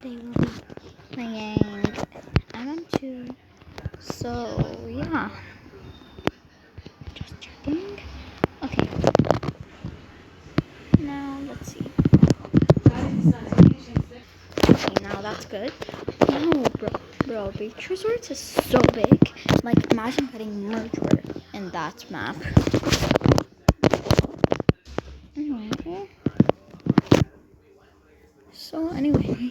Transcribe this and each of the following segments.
They will be playing MM2. So yeah, just checking. Okay, now let's see. Okay, now that's good. No, bro, Beach Resorts is so big. Like, imagine getting murderer in that map. Anyway, so anyway,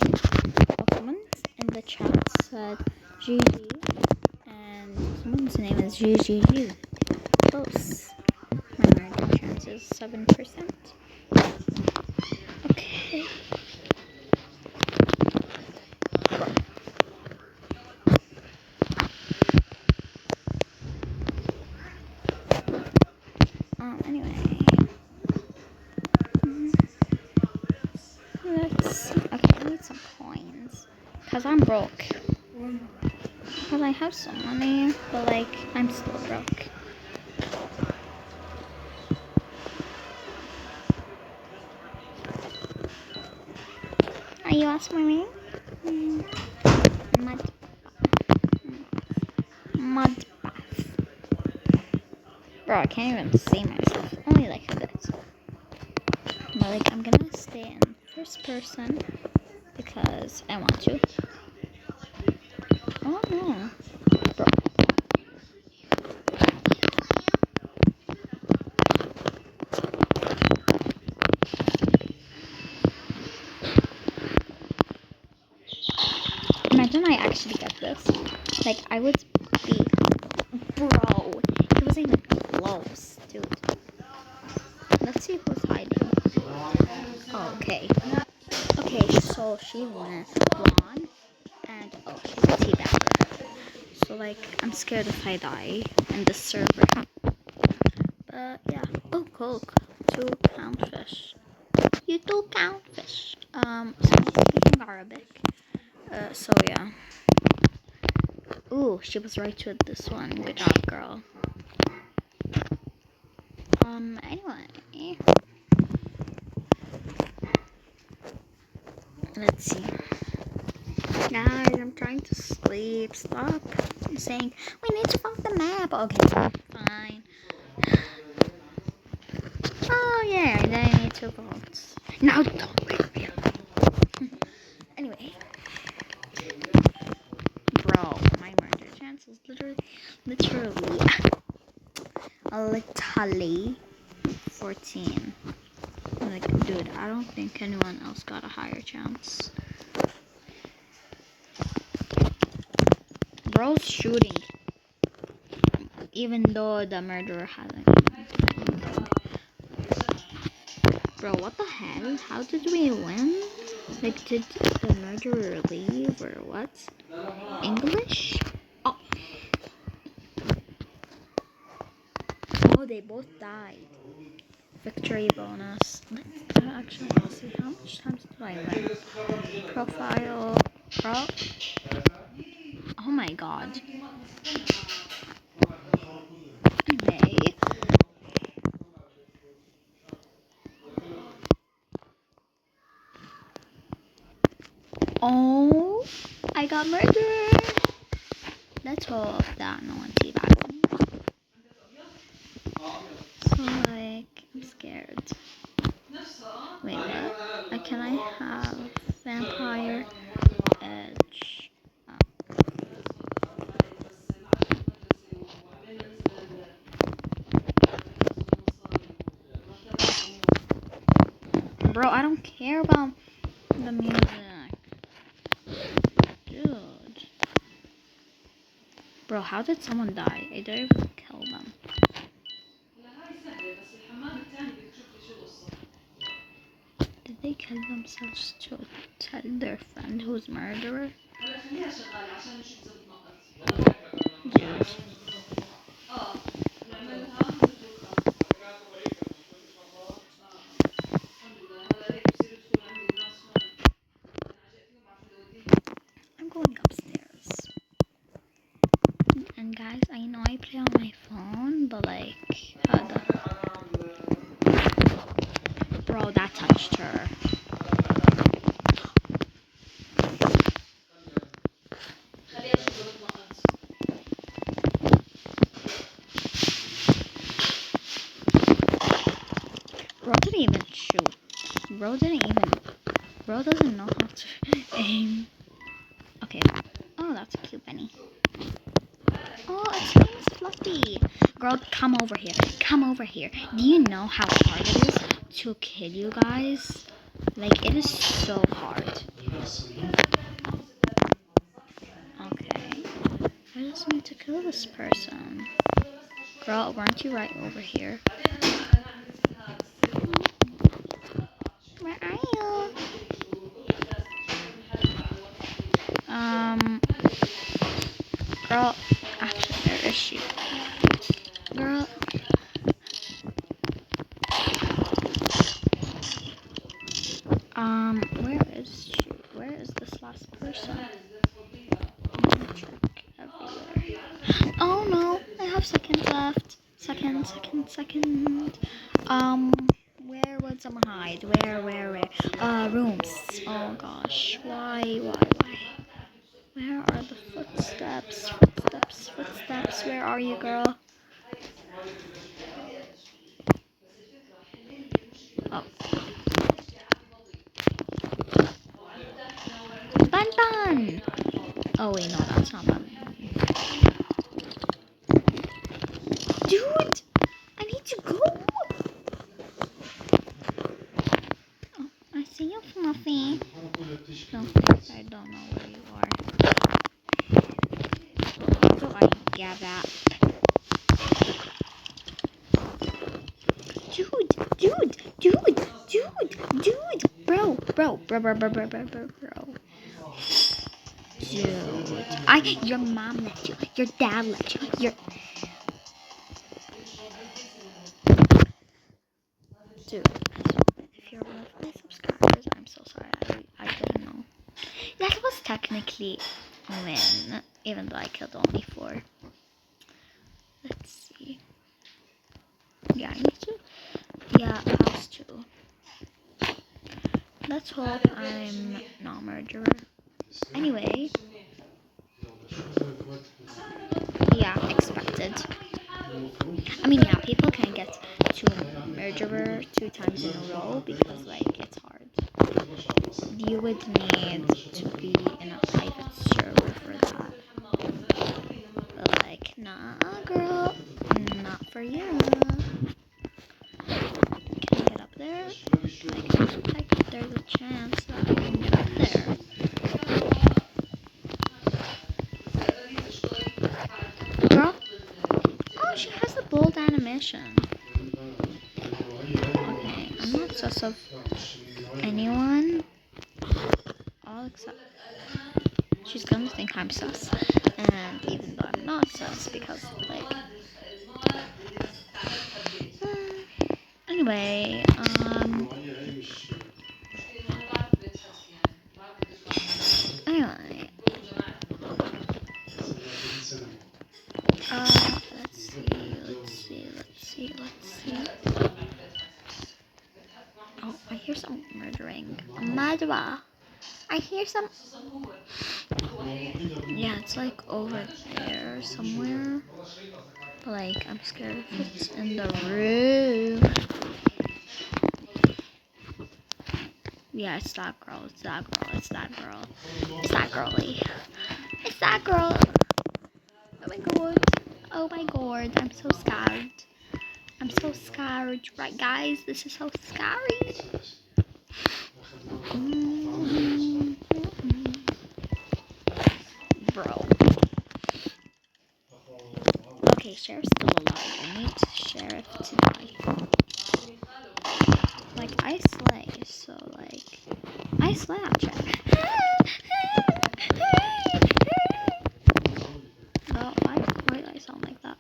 someone in the chat said GG, and someone's name is GGG. Close. My murder chance is 7%. Okay. Anyway. Let's see. Okay, I need some coins. Because I'm broke. Because I have some money, but like, I'm still broke. Are you asking me? Mud. Mud bath. Bro, I can't even see myself. Only like a bit. But like, I'm gonna stay in first person because I want to. Oh no. Bro. Imagine I actually get this. Like, I would be. Bro, it wasn't even close, dude. Let's see who's hiding. Oh, okay. Okay, so she won, and oh, she's a teabagger. So like, I'm scared if I die in this server. But yeah. Oh, Coke. 2 pound fish. You 2 pound fish. Someone's speaking Arabic. So yeah. Ooh, she was right with this one. Good job, girl. Anyway. Let's see. Guys, I'm trying to sleep. Stop saying, we need to fuck the map. Okay, fine. Oh yeah, then I need 2 votes. Now don't wait me. Anyway. Bro, my murder chance is literally 14. Like, dude, I don't think anyone else got a higher chance. Bro's shooting, even though the murderer hasn't. Bro, what the hell? How did we win? Like, did the murderer leave or what? English? Oh. Oh, they both died. Victory bonus. Actually, let's see, how much times do I win? Profile. Oh my god. Anyway. Oh, I got murdered. Let's hope that no one sees that. So like, I'm scared. Wait, what? Can I have vampire edge? Bro, I don't care about the music. Dude. Bro, how did someone die? I didn't even kill them. Did they kill themselves to tell their friend who's murderer? Dude. I'm going upstairs. And guys, I know I play on my phone, but like, bro, that touched her. Girl doesn't know how to aim. Okay. Oh, that's a cute bunny. Oh, its name is Fluffy. Girl, come over here. Come over here. Do you know how hard it is to kill you guys? Like, it is so hard. Okay. I just need to kill this person. Girl, weren't you right over here? Where are you? Girl, actually, where is she? Girl. Where is she? Where is this last person? Check everywhere. Oh no, I have seconds left. Second. Where would someone hide? Where? Rooms. Oh gosh, why? Where are the footsteps? Where are you, girl? Oh. Bun. Oh wait, no, that's not Bun. Dude, I need to go. Oh, I see you, Fluffy. No, I don't know where you are. So I get that. Dude. Bro. Dude, your mom let you. Your dad let you. Dude, if you're one of my subscribers, I'm so sorry. I didn't know. That was technically a win, even though I killed only 4. Let's see. Yeah, I need to. Yeah, house 2. Let's hope I'm not a murderer. Anyway. Yeah, expected. I mean, yeah, people can get to murderer 2 times in a row because, like, it's hard. You would need to be in a private server for that. But, like, nah, girl, not for you. Can I get up there? Like, there's a chance that I can get up there. Girl? Oh, she has a bold animation. Okay, I'm not sus of anyone. All except she's gonna think I'm sus. And even though I'm not sus, because, like... Anyway, Anyway. Let's see. Oh, I hear some murdering. Murderer. I hear some... Yeah, it's like over there somewhere. Like, I'm scared if it's in the room. Yeah, it's that girl. It's that girlie. It's that girl. Oh my god. I'm so scared. Right, guys? This is so scary. Bro. Okay, Sheriff's still alive. I need Sheriff to die. Like, I slay, so, like... I slay on Sheriff. No, why did I sound like that?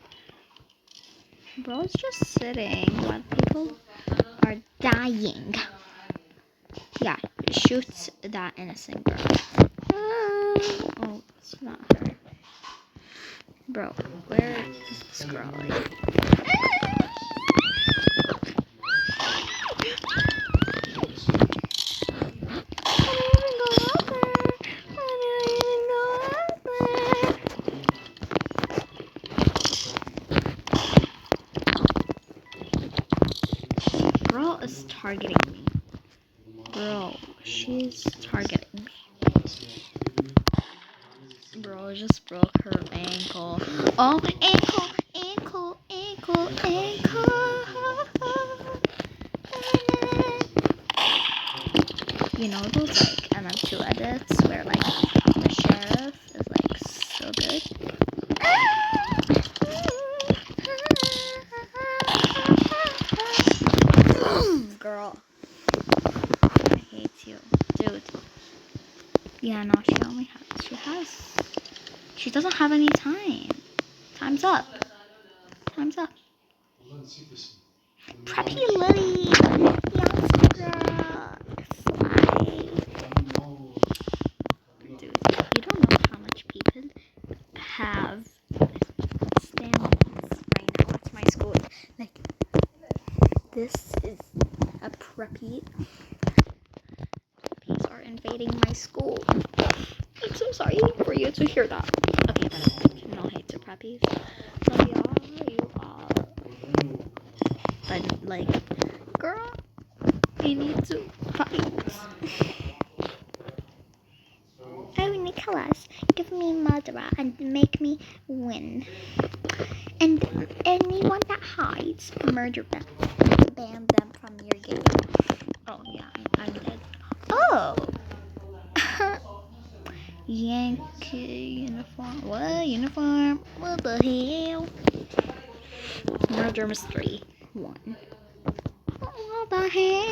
Bro's just sitting while people are dying. Yeah, shoot that innocent girl. Oh, it's not her. Bro, where is this girl? Girl is targeting me. Bro, she's girl just broke her ankle. Oh, ankle, ankle, ankle, ankle. You know those like MM2 edits where like the sheriff is like so good? Girl, I hate you, dude. Yeah, no, she doesn't have any time. Time's up. Time's up. Preppy Lily. Yes, girl. Slide. Dude, you don't know how much people have stand-ins right now at my school. Like, this is a preppy. Preppies are invading my school. I'm so sorry for you to hear that. Okay, but no hate to preppies. Love y'all, you all. But, like, girl, you need to fight. Oh, Nicholas, give me murderer and make me win. And anyone that hides, murder them. Ban them from your game. Oh, yeah, I'm dead. Oh! Yankee uniform. What? Uniform? What the hell? Murder mystery 1. What the hell?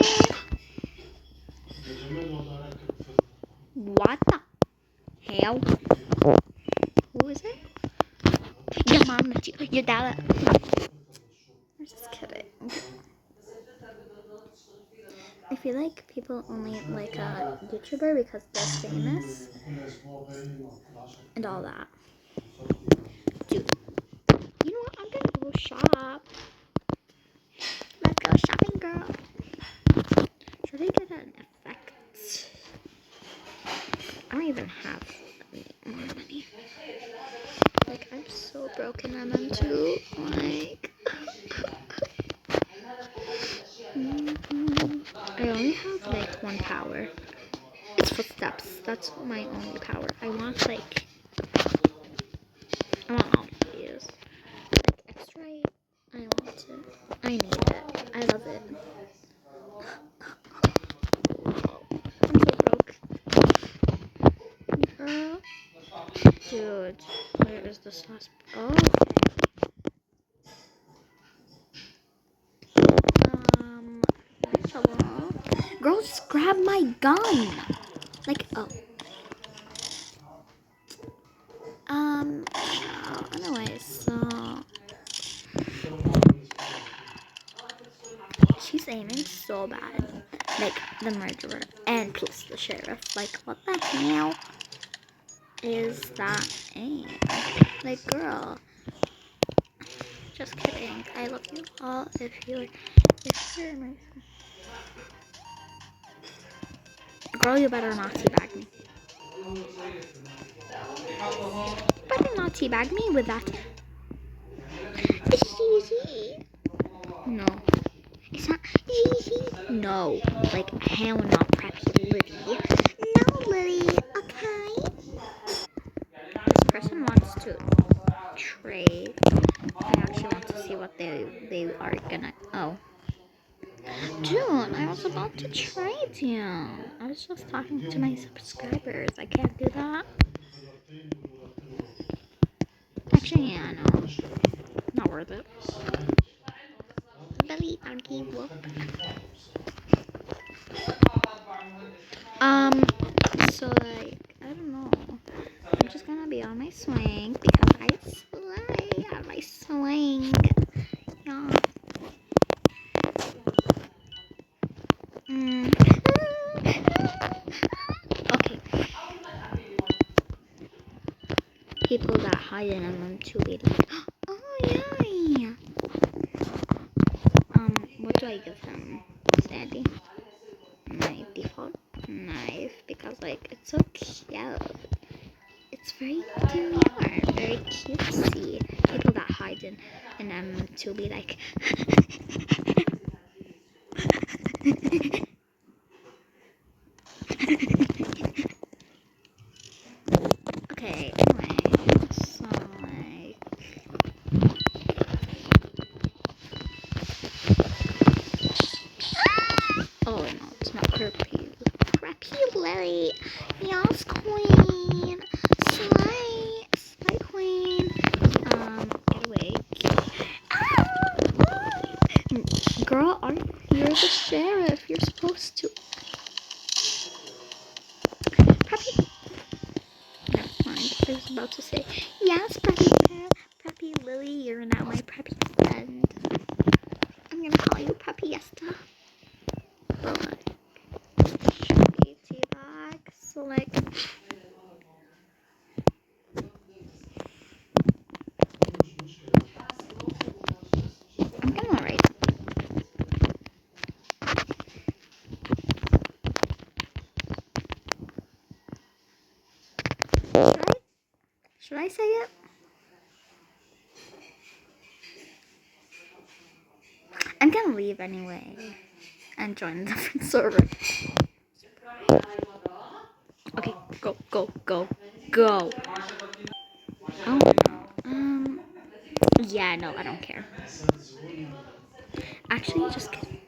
What the hell? Who is it? Your mom, your dad. I'm just kidding. I feel like people only like a YouTuber because they're famous and all that. Dude, you know what? I'm gonna go shop. Let's go shopping, girl. Should I get an effect? I don't even have more money. Like, I'm so broken and I'm too, like... I only have, like, 1 power. It's footsteps. That's my only power. I want, like... I want all of these. Like, extra, I want it. I need it. I love it. I'm so broke. Dude, where is this last... Oh, trouble. Girl, just grab my gun. Like, oh. Anyways, so... She's aiming so bad. Like, the murderer and plus the sheriff. Like, what the hell is that aim? Like, girl. Just kidding. I love you all if you're my... Girl, you better not teabag me. Better not teabag me with that. No. It's not easy. No. Like, hell not preppy Lily. No, Lily. Okay. This person wants to trade. I actually want to see what they are gonna... Oh. Dude, I was about to trade you. I was just talking to my subscribers. I can't do that. Actually, yeah, no. Not worth it. Billy, Donkey, whoop. So, like, I don't know. I'm just gonna be on my swing because I slay on my swing. Yeah. Okay. People that hide in them too late. Oh yeah. What do I give him? Sandy. My default knife because like it's so cute. It's very demure, very cutesy. People that hide in to be like. Okay, anyway. Yes, queen. Slay. Slay, queen. Get away. Girl, you're the sheriff. You're supposed to. Preppy. Never mind. I was about to say, yes, Preppy Lily, you're now my Preppy friend. I'm gonna call you Preppy Yesta. But teabag. So like. I'm gonna write. Should I say it? I'm gonna leave anyway and join a different server. Okay, go. Oh no. Yeah, no, I don't care. Actually, just kidding.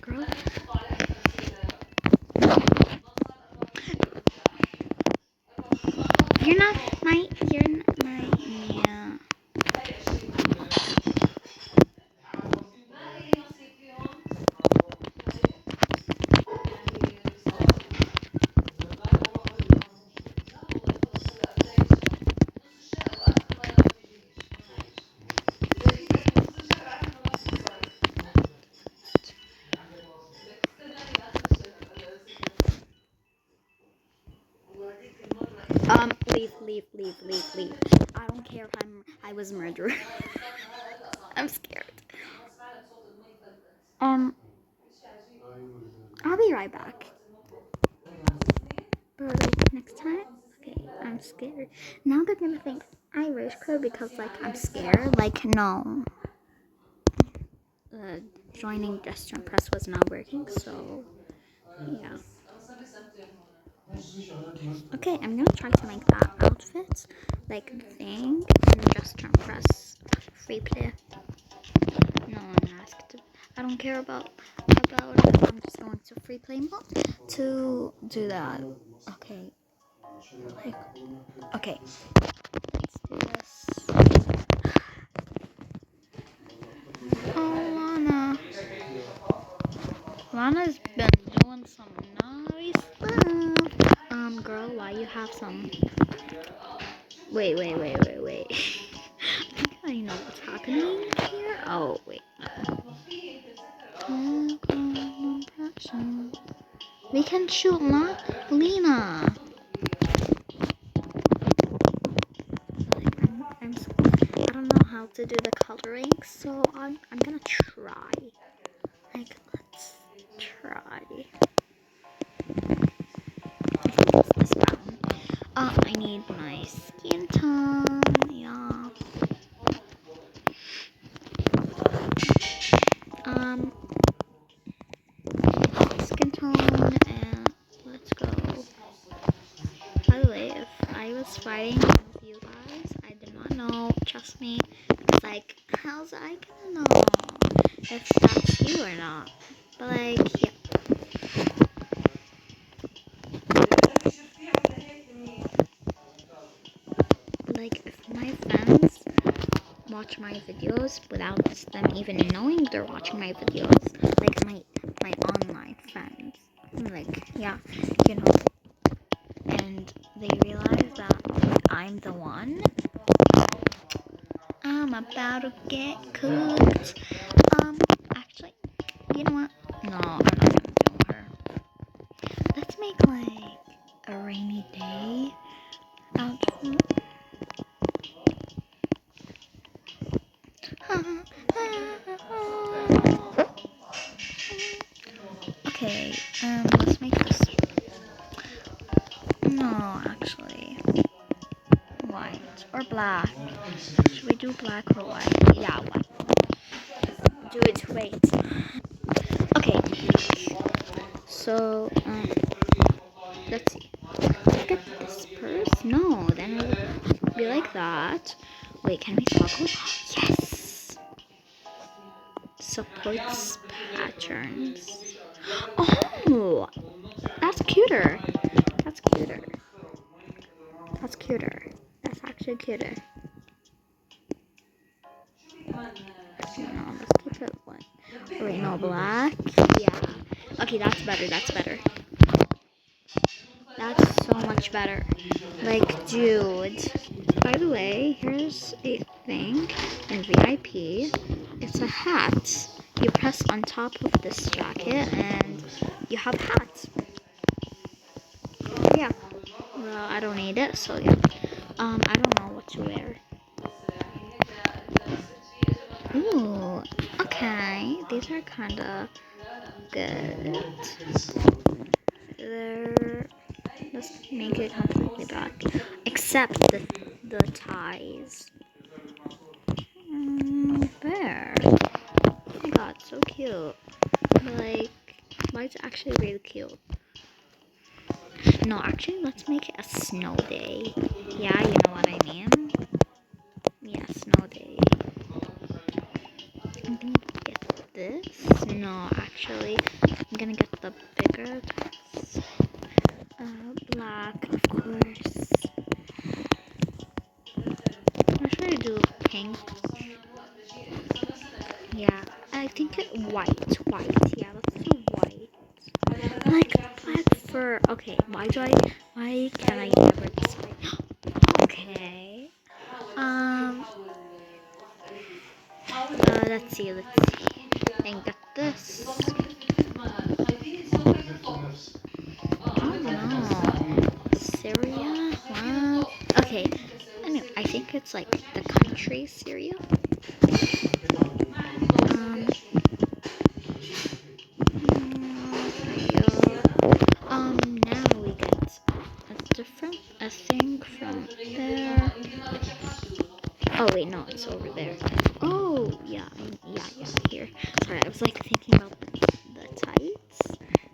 Girl. You're not my, yeah. Leave. I don't care if I was murdered. I'm scared. I'll be right back. But like next time, okay, I'm scared. Now they're gonna think I rage quit because like I'm scared. Like no. Joining gesture press was not working, so yeah. Okay, I'm gonna try to make that outfit like thing and gesture press free play. No one asked. I don't care about it. I'm just going to free play mode to do that. Okay. Like, okay. Let's do this. Oh, Lana. Lana's been doing some nice stuff. Girl, why you have some? Wait. I think I know what's happening here. Oh, wait. We can shoot Lena. I don't know how to do the coloring, so I'm gonna try. Like, let's try. This brown. I need my skin tone. Yeah. Skin tone, and let's go. By the way, if I was fighting with you guys, I did not know. Trust me. It's like, how's I gonna know if that's you or not? But like, yeah. Like, if my friends watch my videos without them even knowing they're watching my videos, like my online friends, like, yeah, you know, and they realize that I'm the one, I'm about to get cooked. Actually, you know what? No, I'm not gonna do her. Let's make like a rainy day outfit. Okay, let's make this. No, actually, white or black. Should we do black or white? Yeah, white. Do it. Wait. Okay. So, let's see. Look at this purse. No, then it would be like that. Wait, can we toggle? Yes! Supports patterns. Oh! That's cuter. That's cuter. That's cuter. That's actually cuter. No, let's keep it white. Wait, no, black. Yeah. Okay, that's better. That's better. That's so much better. Like, dude. By the way, here's a thing in VIP. It's a hat. You press on top of this jacket and you have a hat. Yeah. Well, I don't need it, so yeah. I don't know what to wear. Ooh, okay. These are kinda good. Let's make it completely black. Except the ties. There. Oh my god, so cute. Like, it's actually really cute. No, actually, let's make it a snow day. Yeah, you know what I mean? Yeah, snow day. I'm gonna get this. No, actually, I'm gonna get the bigger dress. Black, of course. What should I do? Pink? Yeah, I think white. Yeah, let's do white. Like black fur. Okay, why can I never decide? Okay. Let's see. And get this. Oh no. Syria? What? Okay. Anyway, I think it's like the country Syria. Now we get a thing from there. Oh wait, no, it's over there. Oh yeah, here. Sorry, I was like thinking about the tights.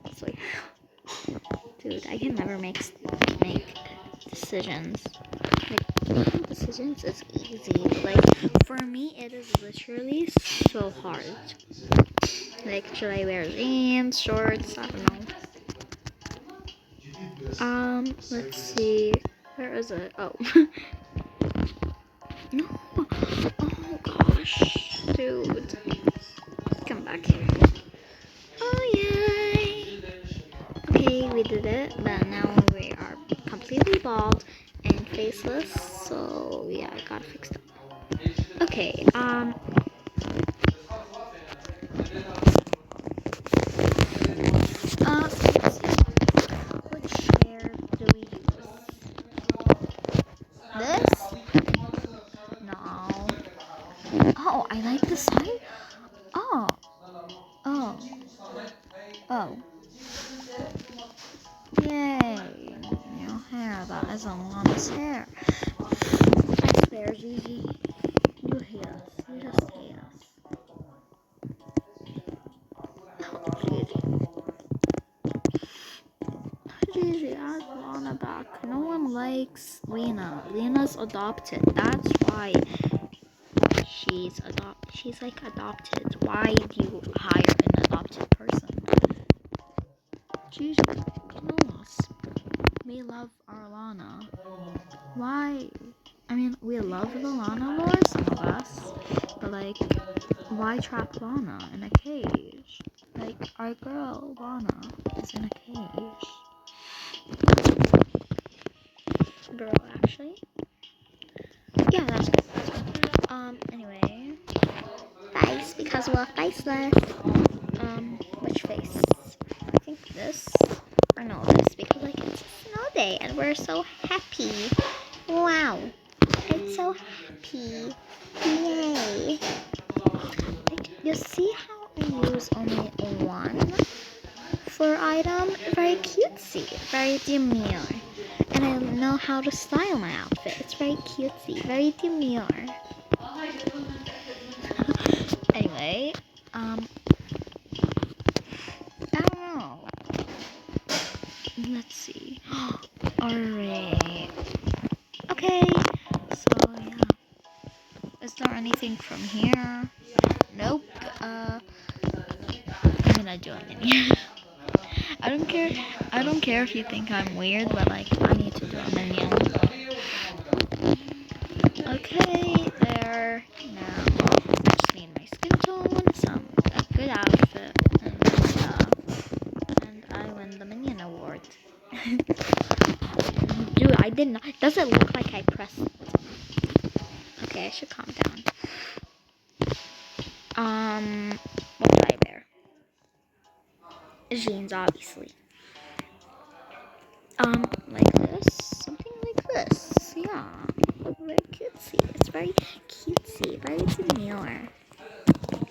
It's like, dude, I can never make decisions. Like decisions is easy. Like for me, it is literally so hard. Like, should I wear jeans, shorts? I don't know. Let's see. Where is it? Oh. No. Oh gosh, dude. Come back here. Oh yay. Okay, we did it, but now we are completely bald and faceless. So yeah, I gotta fix that. Okay. Let's see. Which hair do we use? This? No. Oh, I like the side. Oh. Oh. Oh. Yay. New hair. That is Alana's hair. I swear, Gigi. You hate us. You just hate us. Oh, Gigi. Gigi, add Lana back. No one likes Lena. Lena's adopted. That's why she's like adopted. Why do you hire an adopted person? Gigi, know us. We love our Lana. Why? I mean, we love the Lana lore, some of us. But like, why trap Lana in a cage? Like, our girl Lana is in a cage. Girl, actually. Yeah, that's good. Anyway. Face, because we're faceless. Which face? I think this. Or no, this, because like it's a snow day and we're so happy. Wow. I'm so happy. Yay. Like, you see how I use only one for item? Very cutesy. Very demure. And I know how to style my outfit. It's very cutesy. Very demure. Anyway, I don't know. Let's see. Alright. Okay. So Is there anything from here? Nope. I'm gonna do a minion. I don't care. I don't care if you think I'm weird, but like I need to do a minion. Okay, there. Now I just need my skin tone, a good outfit, and I win the minion award. Dude, I didn't. Does it look like I pressed? Okay, I should calm down. What do I wear? Jeans, obviously. Like this, something like this. Yeah, very cutesy. It's very cutesy, very demure.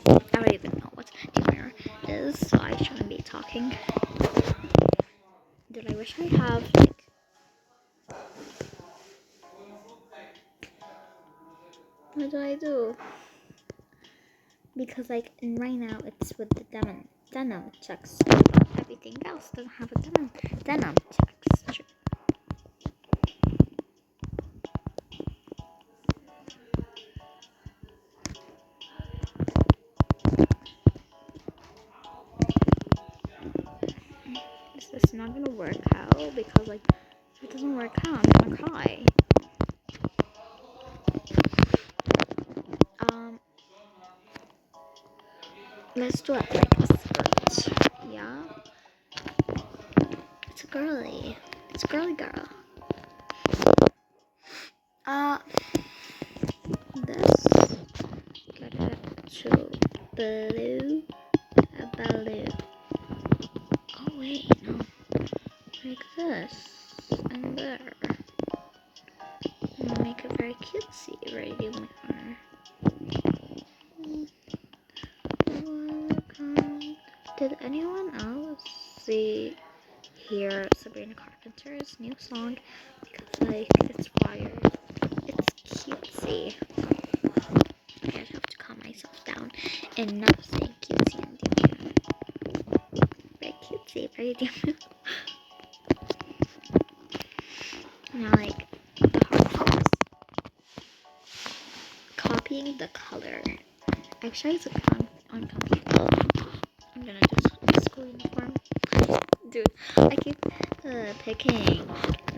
I don't even know what demure is, so I shouldn't be talking. Did I wish I have like? What do I do? Because like right now it's with the denim checks. Everything else doesn't have a denim checks. Is this not gonna work out? Because like if it doesn't work out, I'm gonna cry. Let's do it like a skirt. Yeah. It's a girly. It's a girly girl. This. Get it to blue. Blue. Oh wait, no. Like this. And there. And make it very cutesy. Very demure. Did anyone else hear Sabrina Carpenter's new song? Because like it's fire. It's cutesy. Okay, I have to calm myself down and not say cutesy and demure. Very cutesy, very demure. Now like the hard part is copying the color. Actually, it's uncomfortable. I'm gonna do school uniform. Dude, I keep picking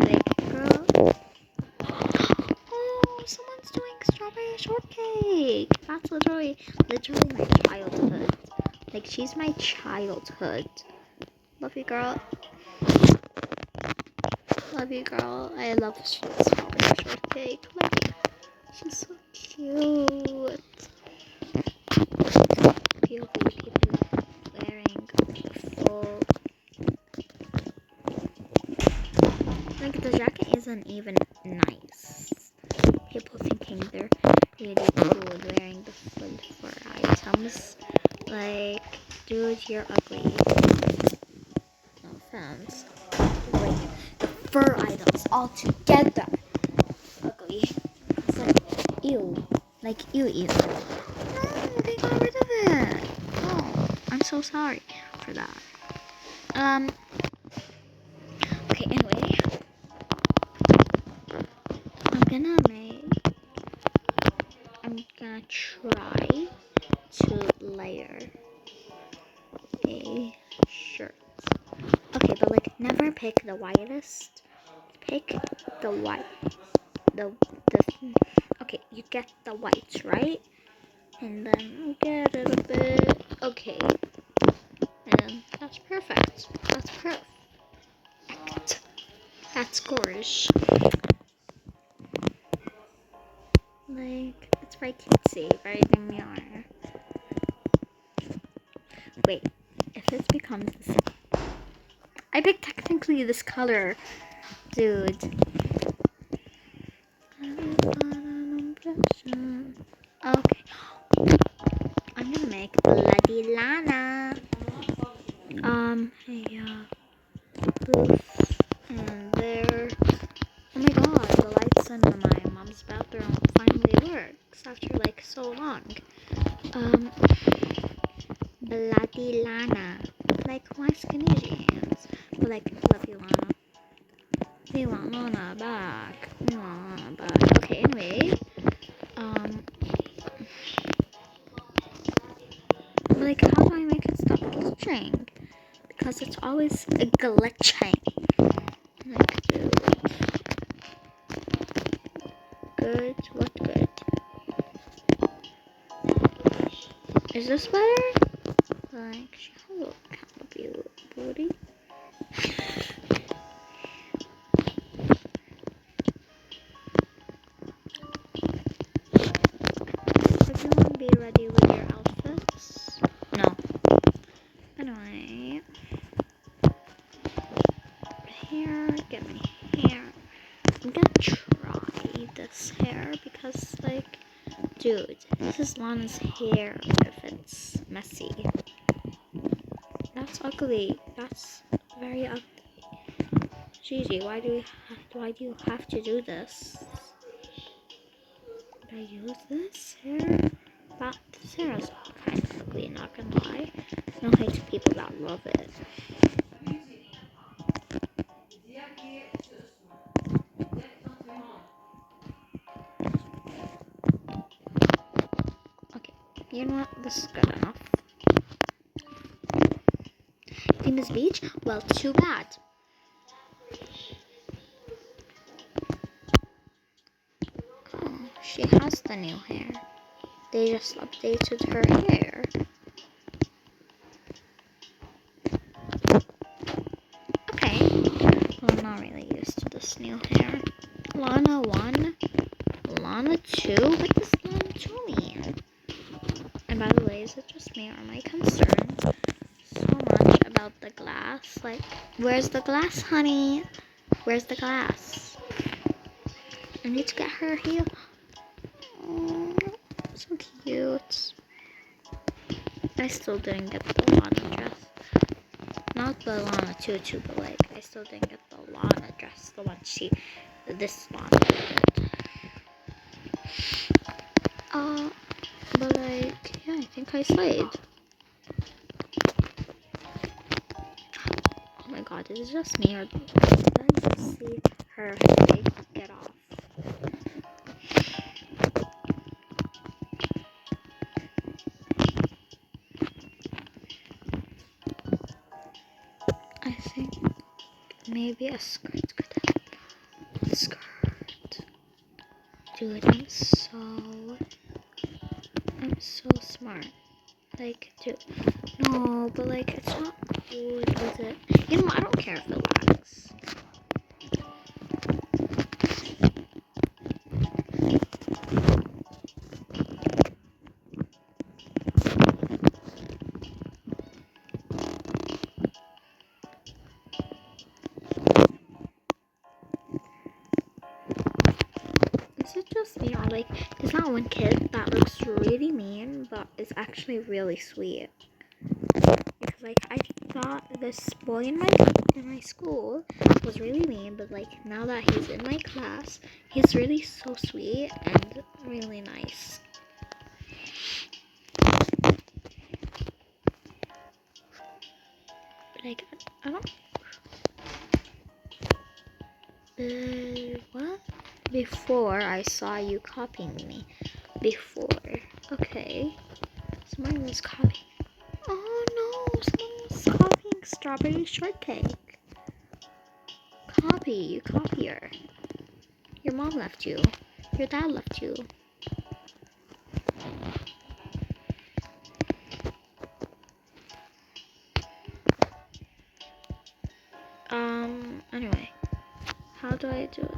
like girl. Oh, someone's doing strawberry shortcake. That's literally my childhood. Like she's my childhood. Love you, girl. Love you, girl. I love strawberry shortcake. Like she's so cute. POV people wearing full. Like the jacket isn't even nice. People thinking they're really cool wearing the full fur items. Like, dude, you're ugly. No offense. Like the fur items all together. Ugly. It's like ew. Like ew. No, they got rid of it. Oh, I'm so sorry for that. Okay, anyway. I'm gonna try to layer a shirt. Okay, but like never pick the whitest. Pick the white. The okay, you get the white, right? And then get it a bit. Okay. And that's perfect. That's perfect. That's gorgeous. Like, it's very cutesy, very demure. Wait, if this becomes this, I picked technically this color, dude. Okay, I'm gonna make Bloody Lana. Yeah, poof, and there. Oh my god, the lights in my mom's bathroom finally works after like so long. Bloody Lana. Like my skinny jeans. But like, love you, Lana. We want Lana back. We want Lana back. Okay, anyway. glitching. Because it's always glitching. Like, dude. Good. What good? Is this better? Like, she has a little booty. Everyone be ready with your outfits? No. Anyway. Hair, get my hair. I'm gonna try this hair because, like, dude, this is Lana's hair if it's messy. That's ugly. That's very ugly. Gigi, why do you have to do this? Did I use this hair? But this hair is kind of ugly, not gonna lie. No hate to people that love it. Okay, you know what? This is good enough. Famous beach? Well, too bad. Oh, she has the new hair. They just updated her hair. Okay. Well, I'm not really used to this new hair. Lana 1? Lana 2? What does Lana 2 mean? And by the way, is it just me or am I concerned so much about the glass? Like, where's the glass, honey? Where's the glass? I need to get her here. Oh, so cute. I still didn't get the Lana dress. Not the Lana tutu, but like, I still didn't get the Lana dress. The one this Lana did. But like, yeah, I think I slayed. Oh my god, is it just me or did I just see her face get off? I think maybe a skirt could help. A skirt. Dude, I'm so smart. Like, dude, no, but like, it's not good, is it? You know, I don't care if it lags. Is it just me or like, there's not one kid that looks really mean, but is actually really sweet? Because like, I thought this boy in my school was really mean, but like, now that he's in my class, he's really so sweet and really nice. Like, I don't. What? Before I saw you copying me. Before. Okay. Someone was copying. Oh no! Someone was copying strawberry shortcake. Copy, you copier. Your mom left you. Your dad left you. Anyway. How do I do it?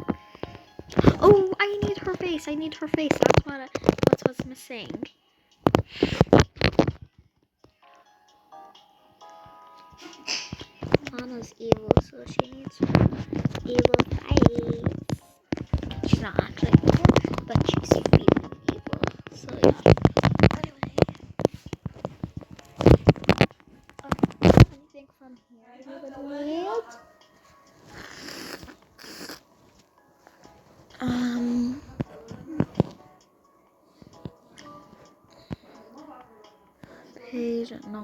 Oh, I need her face. That's what's missing. Lana's evil, so she needs her evil face. She's not actually evil, but she's feeling evil. So yeah. Anyway. Anything from here? Anybody need? Page, no.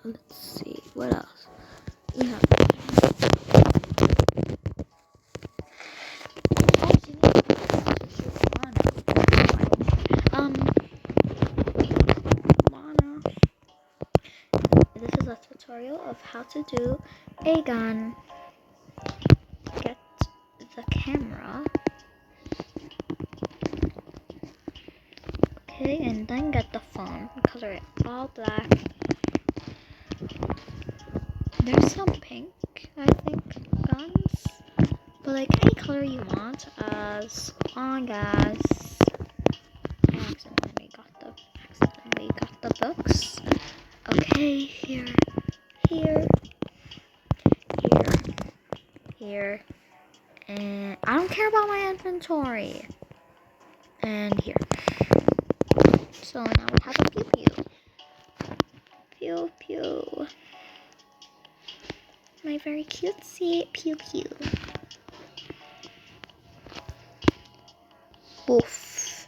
Let's see, what else? Yeah. Oh, she needs to Lana. Lana. tutorial of how to do a gun. Get the camera. Okay, and then get the phone. Color it all black. There's some pink, I think, guns. But like any color you want, as long as I accidentally got the books. Okay, here, and I don't care about my inventory. And here. So now we have a pew pew. Pew pew. My very cutesy pew pew. Boof.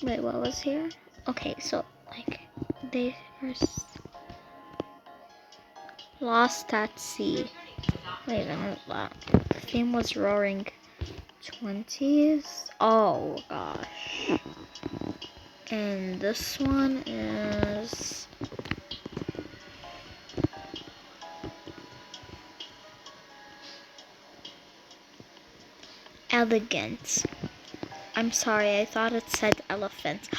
Wait, what was here? Okay, so like they are lost at sea. Wait a minute, that theme was roaring 20s. Oh gosh. And this one is elegant. I'm sorry, I thought it said elephant.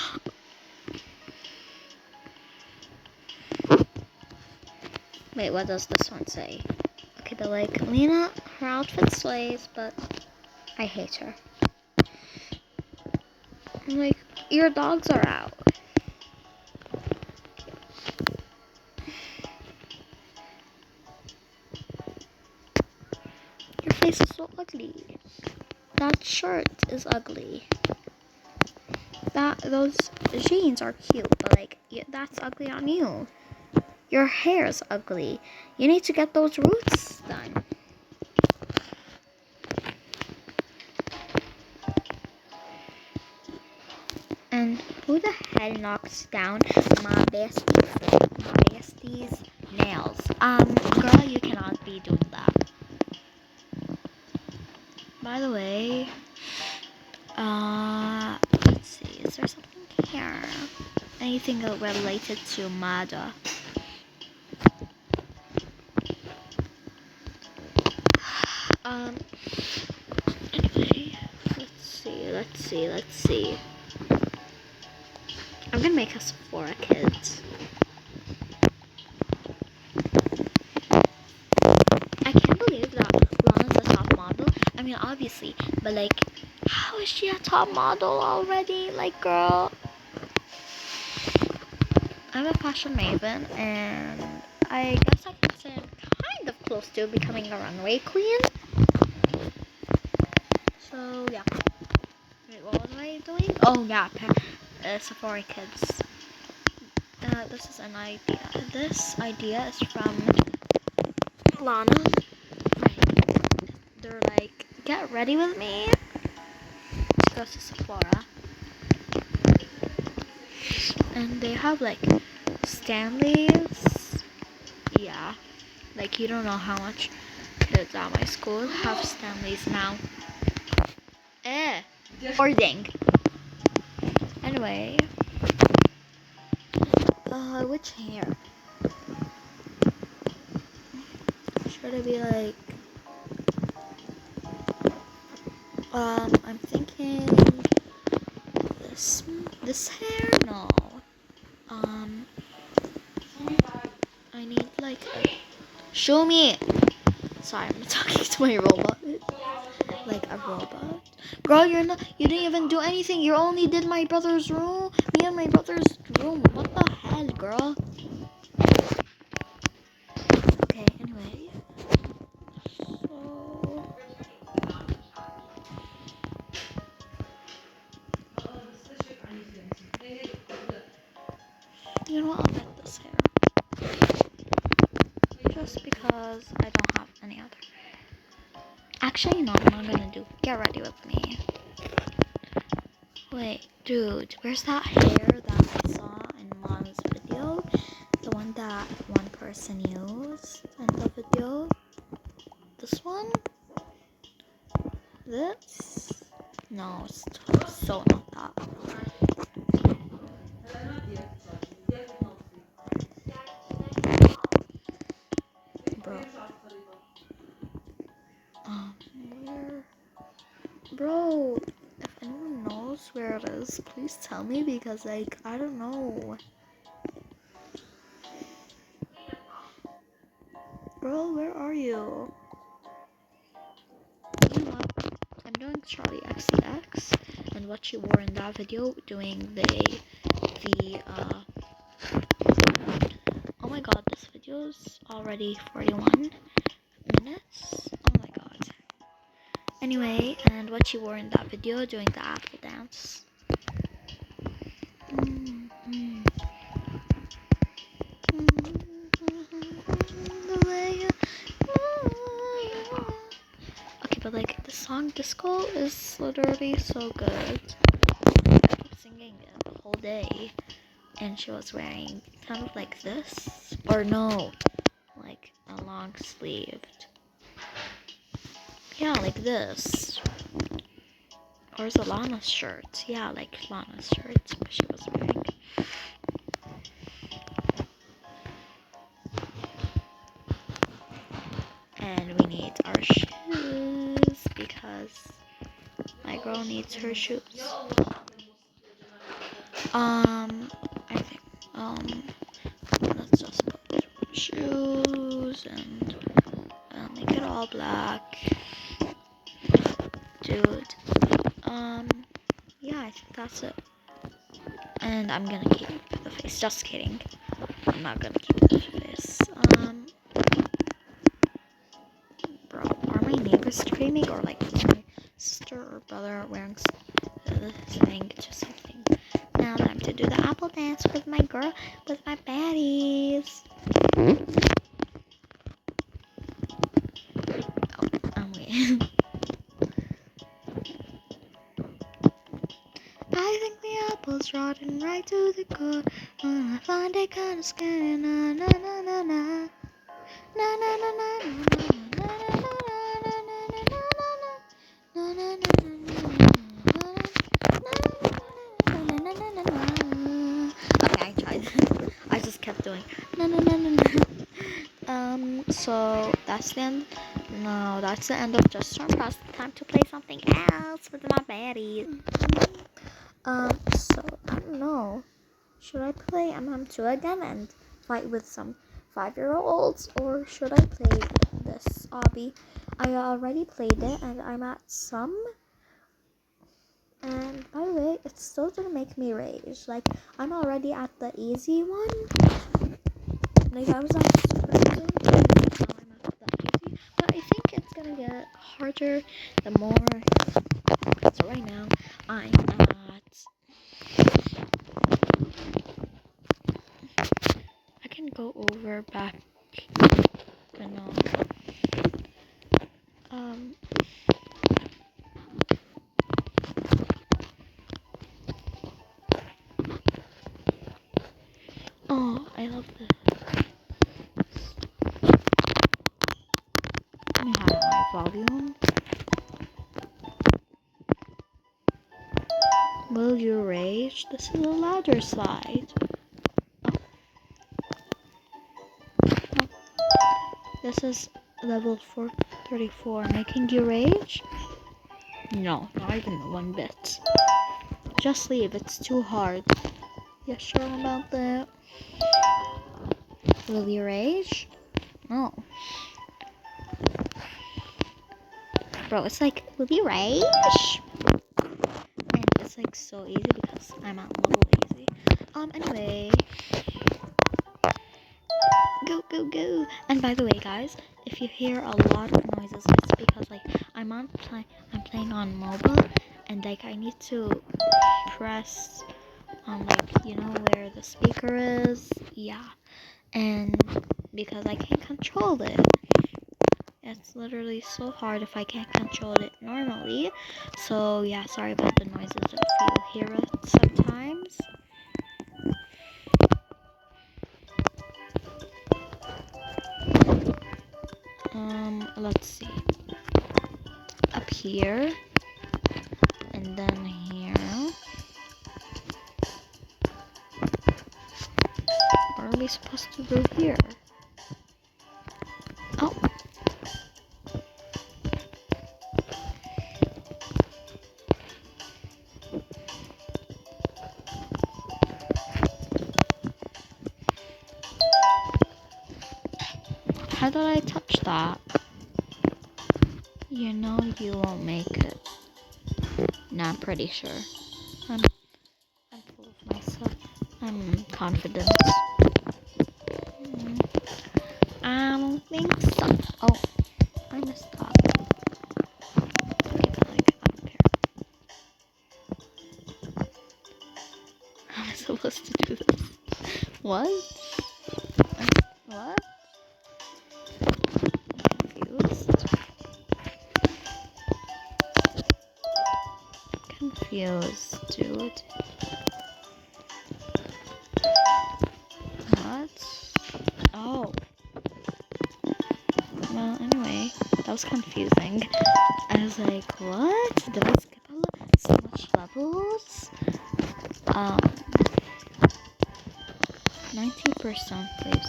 Wait, what does this one say? Okay, but like Lena, her outfit slays, but I hate her. Like, your dogs are out. Your face is so ugly. That shirt is ugly. Those jeans are cute, but like that's ugly on you. Your hair is ugly. You need to get those roots done. And who the hell knocks down my bestie's nails? Girl, you cannot be doing that. By the way, let's see, is there something here? Anything related to Mada? Anyway, let's see. I'm gonna make a Sephora kit. I can't believe that Lana's a top model. I mean, obviously, but like, how is she a top model already? Like, girl. I'm a fashion maven, and I guess I can say I'm kind of close to becoming a runway queen. So, yeah. Wait, what was I doing? Oh, yeah, Sephora Kids. This is an idea. This idea is from Lana. They're like, get ready with me. Let's go to Sephora. And they have like Stanleys. Yeah. Like, you don't know how much kids at my school have Stanleys now. Boarding. Anyway. Which hair? Should it be like... I'm thinking... This hair? No. I need like a... Show me! Sorry, I'm talking to my robot. Like a robot. Girl, you didn't even do anything. You only did my brother's room. Me and my brother's room. What the hell, girl? Okay, anyway. So... You know what? I'll get this hair. Just because I don't have any other. Actually, no, I'm not gonna do. Get ready with me. Wait, dude, where's that hair that I saw in Mom's video? The one that one person used in the video? This one? This? No, it's so not that. Bro, if anyone knows where it is, please tell me because, like, I don't know. Bro, where are you? You know what? I'm doing Charlie XCX and what she wore in that video, doing the oh my god, this video's already 41 minutes. Oh my god. Anyway, and what she wore in that video, doing the apple dance. Okay, but like the song Disco is literally so good. I kept singing it the whole day, and she was wearing kind of like this, or no, like a long sleeved. Yeah, like this. Or is it Lana's shirt? Yeah, like Lana's shirt she was wearing. And we need our shoes because my girl needs her shoes. I think, let's just put shoes and make it all black. Dude, yeah, I think that's it. And I'm gonna keep the face. Just kidding. I'm not gonna keep the face. Bro, are my neighbors screaming or like my sister or brother wearing saying just something? Now time to do the apple dance with my girl, with my baddies. Oh, I'm waiting. I think the apple's rotten right to the core. I find it kind of scary. Na na na na na. Na na na na na na. Okay, I tried. I just kept doing no no no no no. So that's the end. No, that's the end of Just Storm Pass. Time to play something else with my baddies. So I don't know. Should I play MM2 again and fight with some 5-year-olds, or should I play this obby? I already played it and I'm at some. And by the way, it still didn't make me rage. Like, I'm already at the easy one. Like, I was at super easy, and now I'm at the easy. But I think it's gonna get harder the more. So right now, I'm at. I can go over back. But no. Oh, I love this. Let me have my volume. Will you rage? This is a ladder slide. Oh. This is level 434. Making you rage? No, not even one bit. Just leave, it's too hard. You sure about that? Will you rage? No. Bro, it's like, will you rage? And it's like so easy because I'm at level easy. Anyway. Go, go, go. And by the way, guys, if you hear a lot of noises, it's because like I'm playing on mobile, and like I need to press on like, you know, where the speaker is. Yeah. And because I can't control it. It's literally so hard if I can't control it normally. So yeah, sorry about the noises if you hear it sometimes. Let's see. Up here. And then here. What are we supposed to do here? Oh. How did I touch that? You know you won't make it. No, I'm pretty sure. I'm full of myself. I'm confident. I don't think so. Oh, I missed that. Like, I don't care. How am I supposed to do this? What? What? Confused, dude. What? Oh. Well, anyway, that was confusing. I was like, what? Did I skip so much levels? 90% please.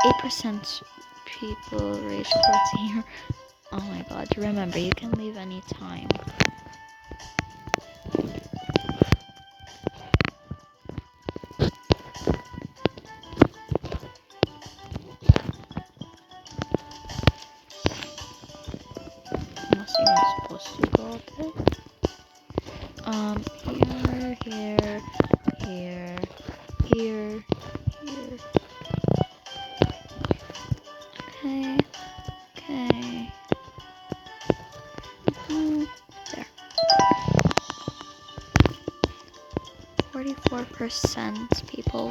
8% people reach 14. Oh my god, remember, you can leave any time. Unless you're not supposed to go up there. Here, here, here, here. Okay, okay. There. 44% people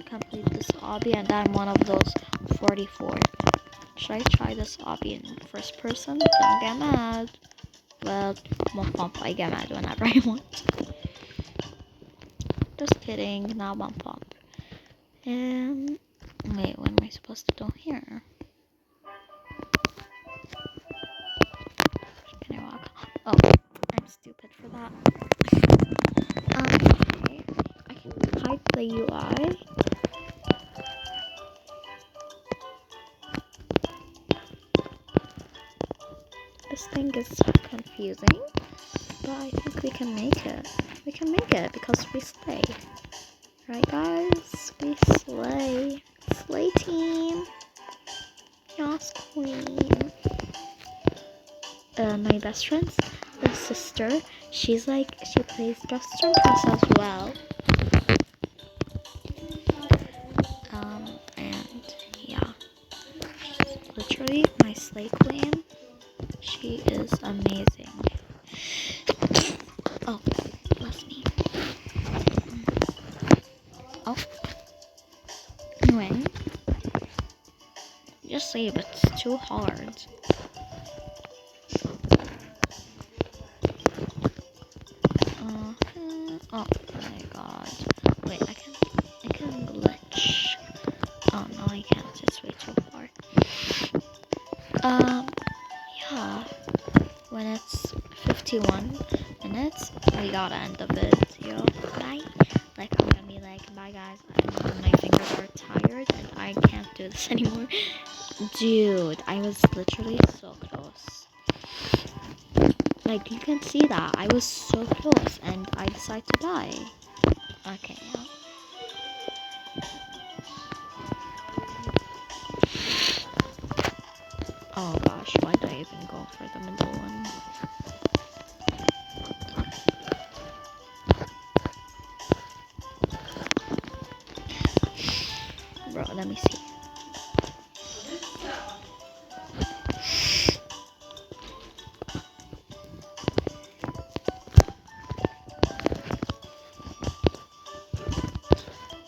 complete this obby, and I'm one of those 44. Should I try this obby in first person? Don't get mad. Well, I get mad whenever I want. Just kidding, not bump. Wait, what am I supposed to do here? Can I walk? Oh, I'm stupid for that. Okay. I can hide the UI. This thing is confusing, but I think we can make it. We can make it because we slay. Right, guys? We slay. Slay team. Yes, queen. My best friend's sister, she plays Just Press as well. And yeah, she's literally my slay queen. She is amazing. Oh, bless me. Oh. Anyway, just save it. It's too hard. Oh my god. Wait, I can glitch. Oh no, I can't. It's way too far. Yeah. When it's 51 minutes, we gotta end the video. Bye. Like, I'm gonna be like, bye guys. My fingers are tired and I can't do this anymore. Dude, I was literally so close. Like, you can see that. I was so close and I decided to die. Okay, yeah. Oh gosh, why did I even go for the middle one? Bro, let me see.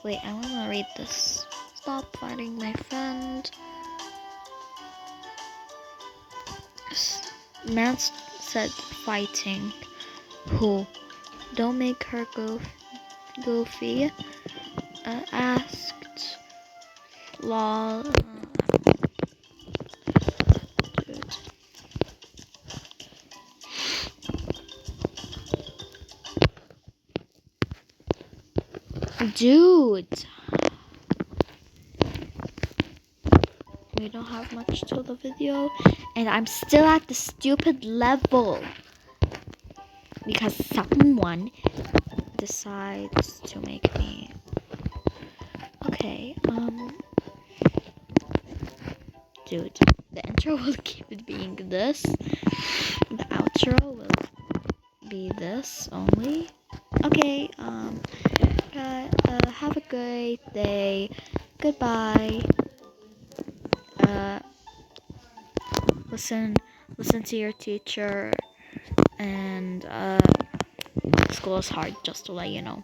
Wait, I wanna read this. Stop fighting my friend. Man said fighting. Who? Don't make her goofy. Asked. Lol. Dude. We don't have much to the video. And I'm still at the stupid level. Because someone decides to make me. Okay, dude, the intro will keep it being this. The outro will be this only. Okay, have a great day. Goodbye. Uh, listen, listen to your teacher, and school is hard. Just to let you know.